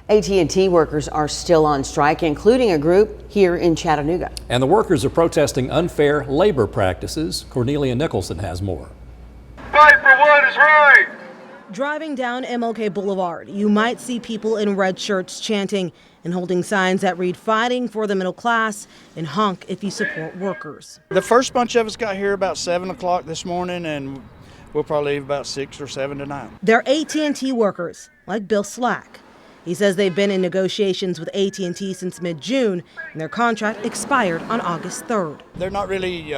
AT&T workers are still on strike, including a group here in Chattanooga. And the workers are protesting unfair labor practices. Cornelia Nicholson has more. Fight for what is right. Driving down MLK Boulevard, you might see people in red shirts chanting and holding signs that read "Fighting for the middle class" and "Honk if you support workers." The first bunch of us got here about 7 o'clock this morning, and we'll probably leave about 6 or 7 tonight. They're AT&T workers, like Bill Slack. He says they've been in negotiations with AT&T since mid-June, and their contract expired on August 3rd. They're not really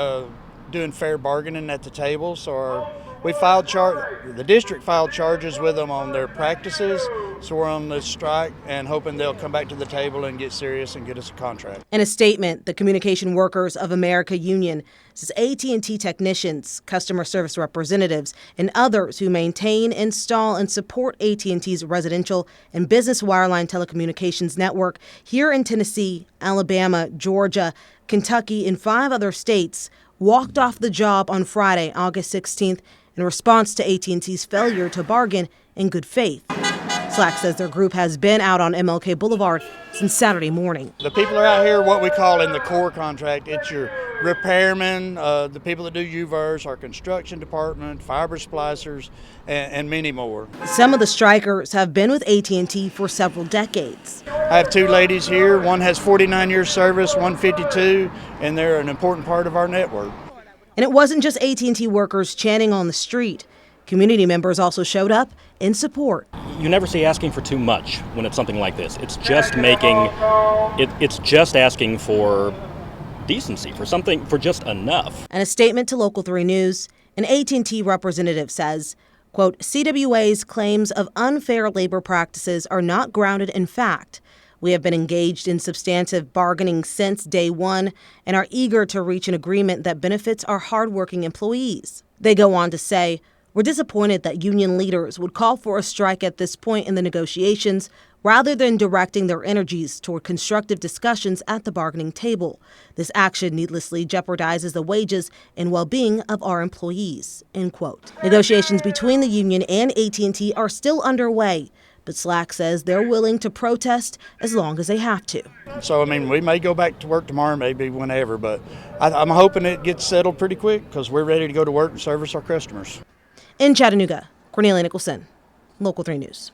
doing fair bargaining at the table, so the district filed charges with them on their practices, so we're on this strike and hoping they'll come back to the table and get serious and get us a contract. In a statement, the Communication Workers of America Union says AT&T technicians, customer service representatives, and others who maintain, install, and support AT&T's residential and business wireline telecommunications network here in Tennessee, Alabama, Georgia, Kentucky, and 5 other states walked off the job on Friday, August 16th, in response to AT&T's failure to bargain in good faith. Slack says their group has been out on MLK Boulevard since Saturday morning. The people are out here what we call in the core contract. It's your repairmen, the people that do UVERS, our construction department, fiber splicers, and many more. Some of the strikers have been with AT&T for several decades. I have 2 ladies here. One has 49 years service, one 52, and they're an important part of our network. And it wasn't just AT&T workers chanting on the street. Community members also showed up in support. You never see asking for too much when it's something like this. It's just asking for decency, for just enough. And a statement to Local 3 News, an AT&T representative says, quote, CWA's claims of unfair labor practices are not grounded in fact. We have been engaged in substantive bargaining since day one and are eager to reach an agreement that benefits our hardworking employees. They go on to say, we're disappointed that union leaders would call for a strike at this point in the negotiations rather than directing their energies toward constructive discussions at the bargaining table. This action needlessly jeopardizes the wages and well-being of our employees, end quote. Negotiations between the union and AT&T are still underway, but Slack says they're willing to protest as long as they have to. So, we may go back to work tomorrow, maybe whenever, but I'm hoping it gets settled pretty quick because we're ready to go to work and service our customers. In Chattanooga, Cornelia Nicholson, Local 3 News.